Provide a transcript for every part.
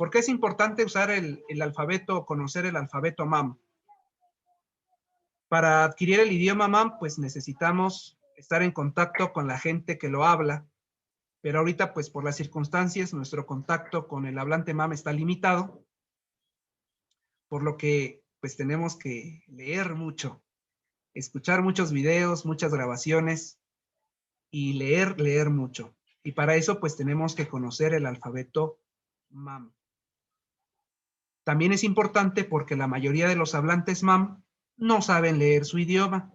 ¿Por qué es importante usar el alfabeto, conocer el alfabeto MAM? Para adquirir el idioma MAM, pues necesitamos estar en contacto con la gente que lo habla, pero ahorita, pues por las circunstancias, nuestro contacto con el hablante MAM está limitado, por lo que pues tenemos que leer mucho, escuchar muchos videos, muchas grabaciones y leer mucho. Y para eso, pues tenemos que conocer el alfabeto MAM. También es importante porque la mayoría de los hablantes MAM no saben leer su idioma,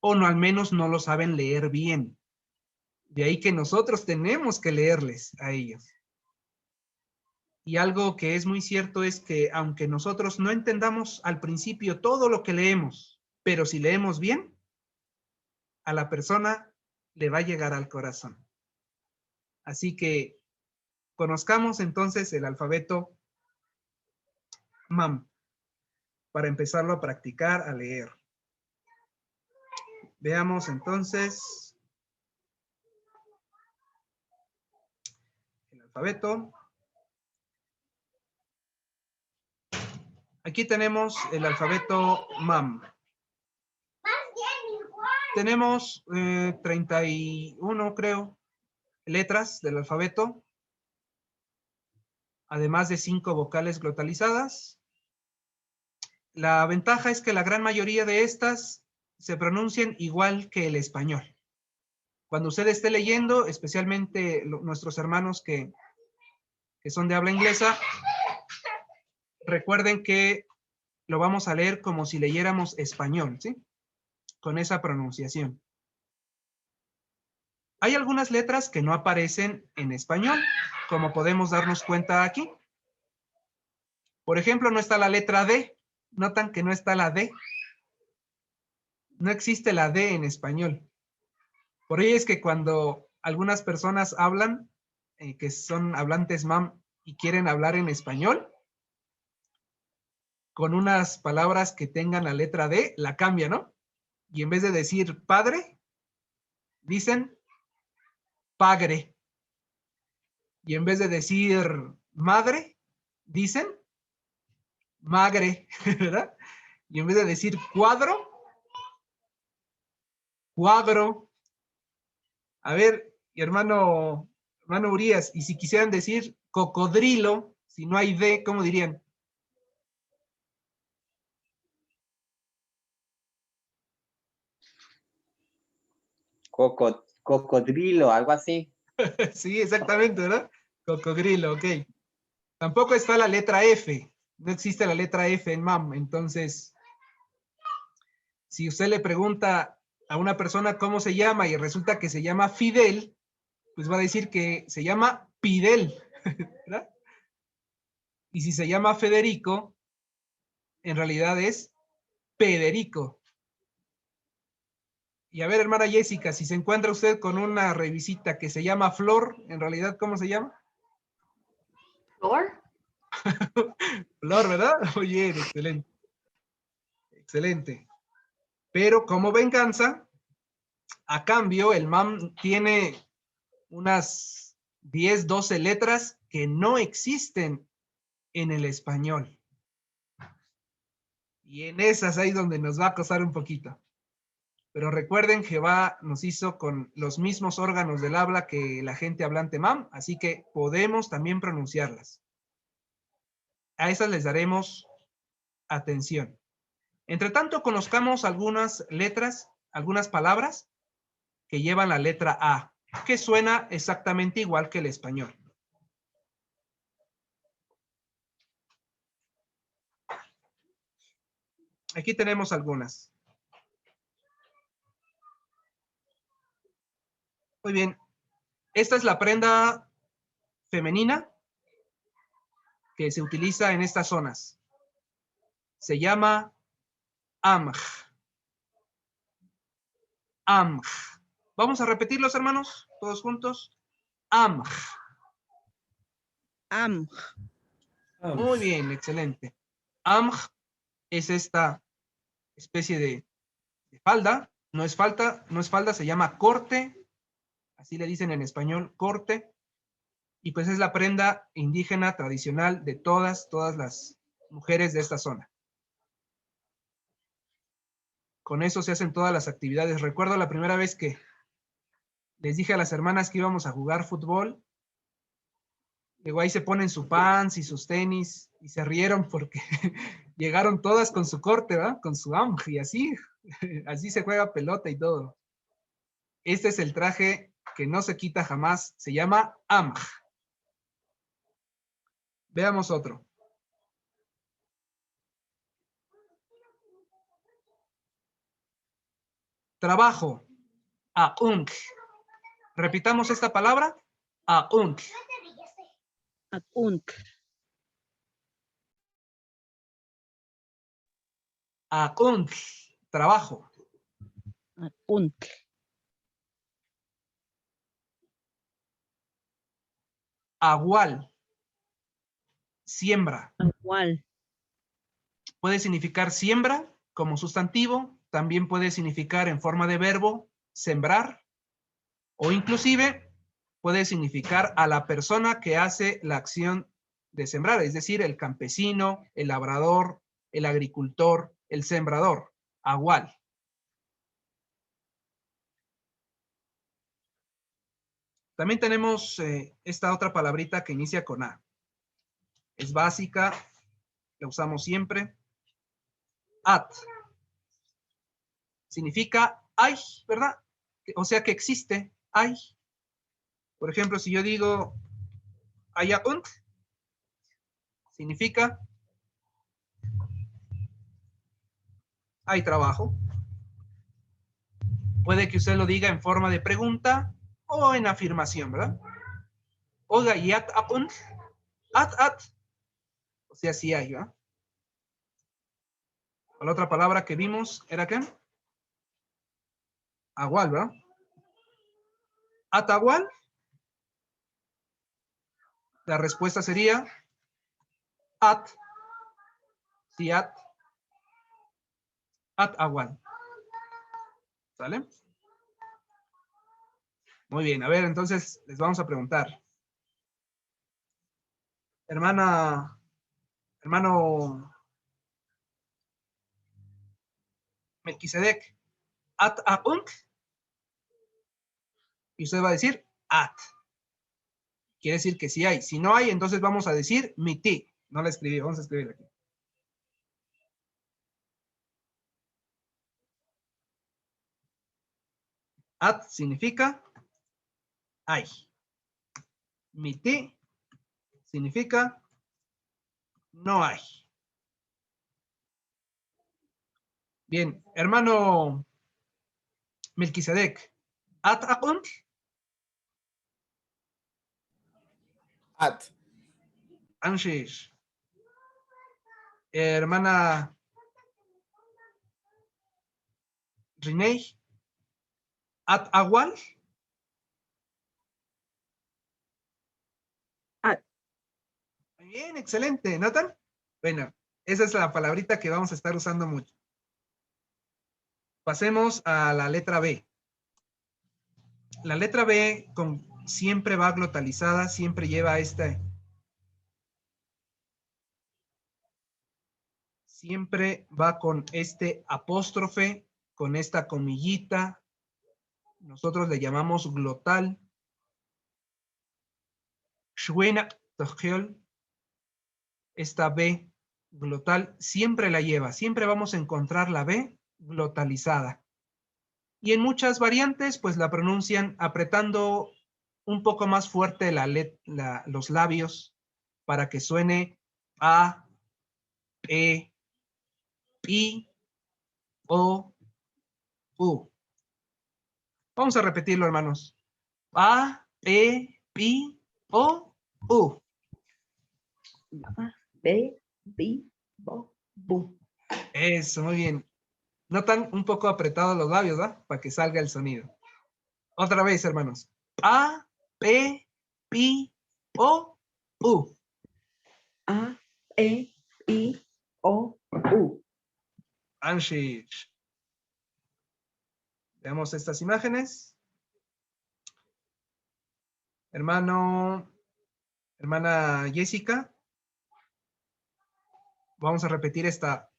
o no, al menos no lo saben leer bien. De ahí que nosotros tenemos que leerles a ellos. Y algo que es muy cierto es que aunque nosotros no entendamos al principio todo lo que leemos, pero si leemos bien, a la persona le va a llegar al corazón. Así que conozcamos entonces el alfabeto MAM para empezarlo a practicar, a leer. Veamos entonces el alfabeto. Aquí tenemos el alfabeto MAM. Tenemos 31, creo, letras del alfabeto, además de 5 vocales glotalizadas. La ventaja es que la gran mayoría de estas se pronuncian igual que el español. Cuando usted esté leyendo, especialmente nuestros hermanos que son de habla inglesa, recuerden que lo vamos a leer como si leyéramos español, ¿sí? Con esa pronunciación. Hay algunas letras que no aparecen en español, como podemos darnos cuenta aquí. Por ejemplo, no está la letra D. Notan que no está la D. No existe la D en español. Por ello es que cuando algunas personas hablan, que son hablantes MAM y quieren hablar en español, con unas palabras que tengan la letra D, la cambian, ¿no? Y en vez de decir padre, dicen pagre. Y en vez de decir madre, dicen magre, ¿verdad? Y en vez de decir cuadro, cuadro. A ver, hermano Urias, y si quisieran decir cocodrilo, si no hay D, ¿cómo dirían? Cocodrilo, algo así. Sí, exactamente, ¿verdad? Cocodrilo, ok. Tampoco está la letra F. No existe la letra F en MAM. Entonces, si usted le pregunta a una persona cómo se llama y resulta que se llama Fidel, pues va a decir que se llama Pidel, ¿verdad? Y si se llama Federico, en realidad es Pederico. Y a ver, hermana Jessica, si se encuentra usted con una revisita que se llama Flor, en realidad, ¿cómo se llama? Flor. Flor, ¿verdad? Oye, excelente. Excelente. Pero como venganza, a cambio, el MAM tiene unas 10, 12 letras que no existen en el español. Y en esas ahí donde nos va a costar un poquito. Pero recuerden, Jehová nos hizo con los mismos órganos del habla que la gente hablante MAM, así que podemos también pronunciarlas. A esas les daremos atención. Entre tanto, conozcamos algunas letras, algunas palabras que llevan la letra A, que suena exactamente igual que el español. Aquí tenemos algunas. Muy bien. Esta es la prenda femenina que se utiliza en estas zonas. Se llama amj. Amj. Vamos a repetirlos, hermanos, todos juntos. Amj. Amj. Muy bien, excelente. Amj es esta especie de falda. No es falda, se llama corte. Así le dicen en español, corte. Y pues es la prenda indígena tradicional de todas las mujeres de esta zona. Con eso se hacen todas las actividades. Recuerdo la primera vez que les dije a las hermanas que íbamos a jugar fútbol. Luego ahí se ponen su pants y sus tenis y se rieron porque llegaron todas con su corte, ¿verdad? Con su amj y así, así se juega pelota y todo. Este es el traje que no se quita jamás, se llama amj. Veamos otro. Trabajo, aunk. Repitamos esta palabra, aunk. Aunk. Aunk, trabajo. Aunk. Agual, siembra. Agual. Puede significar siembra como sustantivo, también puede significar en forma de verbo, sembrar, o inclusive puede significar a la persona que hace la acción de sembrar, es decir, el campesino, el labrador, el agricultor, el sembrador, agual. También tenemos esta otra palabrita que inicia con A. Es básica, la usamos siempre. At. Significa hay, ¿verdad? O sea que existe, hay. Por ejemplo, si yo digo haya und, significa hay trabajo. Puede que usted lo diga en forma de pregunta o en afirmación, ¿verdad? Oiga, yat und, at. O sea, sí hay, ¿verdad? La otra palabra que vimos era ¿qué? Agual, ¿verdad? Atagual. La respuesta sería at, sí, at agual. ¿Sale? Muy bien, a ver, entonces les vamos a preguntar. Hermano Melquisedec, at und. Y usted va a decir at. Quiere decir que sí hay. Si no hay, entonces vamos a decir miti. No la escribí, vamos a escribirla aquí. At significa hay. Miti significa no hay. Bien, hermano Melquisedec, at und. At. Anshish. Hermana Rinei, at agual. At. Muy bien, excelente. ¿Notan? Bueno, esa es la palabrita que vamos a estar usando mucho. Pasemos a la letra B. La letra B siempre va glotalizada, siempre lleva siempre va con este apóstrofe, con esta comillita. Nosotros le llamamos glotal. Shwena Tojiol, esta B glotal siempre la lleva, siempre vamos a encontrar la B glotalizada. Y en muchas variantes, pues la pronuncian apretando un poco más fuerte los labios para que suene A, E, I, O, U. Vamos a repetirlo, hermanos. A, E, I, O, U. A, B, B, bo, bu. Eso, muy bien. Notan un poco apretados los labios, ¿verdad? Para que salga el sonido. Otra vez, hermanos. A, P, I, O, U. A, E, I, O, U. Anshish. Veamos estas imágenes. Hermano Hermana Jessica. Vamos a repetir esta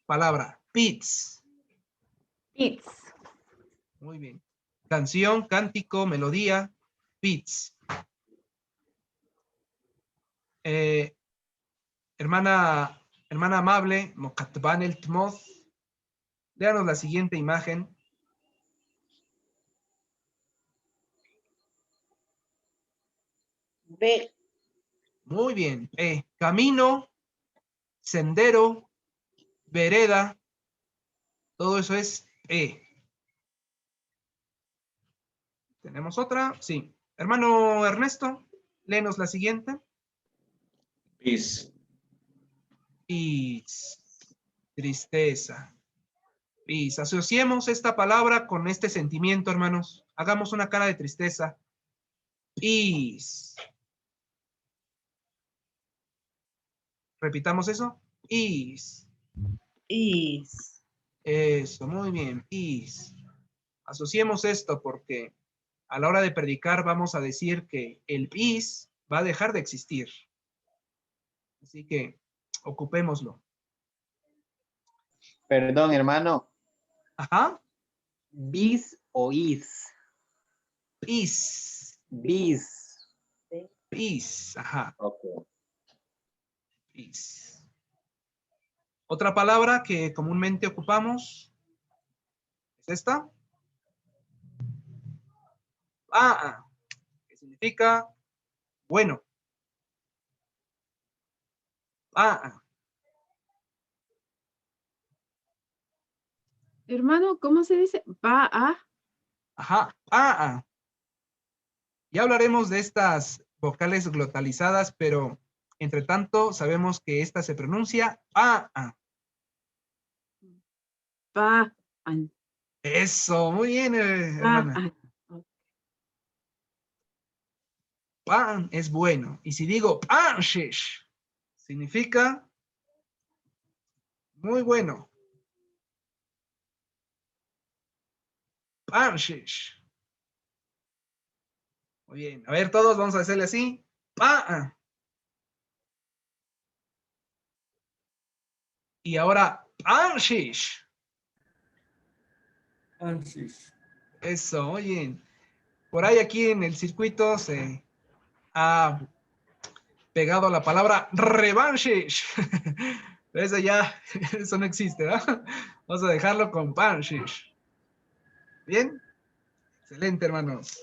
palabra. Pits. Pits. Muy bien. Canción, cántico, melodía. Pits. Hermana amable, Mokatban el Tmoth. Léanos la siguiente imagen. B. Muy bien. Camino, sendero, vereda. Todo eso es ¿Tenemos otra? Sí. Hermano Ernesto, léenos la siguiente. Peace. Peace. Tristeza. Peace. Asociemos esta palabra con este sentimiento, hermanos. Hagamos una cara de tristeza. Peace. Repitamos eso. Peace. Is. Eso, muy bien. Peace. Asociemos esto porque a la hora de predicar vamos a decir que el peace va a dejar de existir. Así que ocupémoslo. Perdón, hermano. Ajá. Bis o is. Peace. Bis. Peace. Ajá. Ok. Peace. Otra palabra que comúnmente ocupamos es esta. Que significa bueno. Hermano, ¿cómo se dice? Va a. Ajá. Ya hablaremos de estas vocales glotalizadas, pero entre tanto sabemos que esta se pronuncia Va. Eso, muy bien, hermana. Pan es bueno. Y si digo panshish, significa muy bueno. Panshish. Muy bien. A ver, todos vamos a hacerle así. Y ahora panshish. Eso, muy bien. Por ahí aquí en el circuito se ha pegado la palabra revanchish. Eso ya, eso no existe, ¿verdad? Vamos a dejarlo con panshish. Bien. Excelente, hermanos.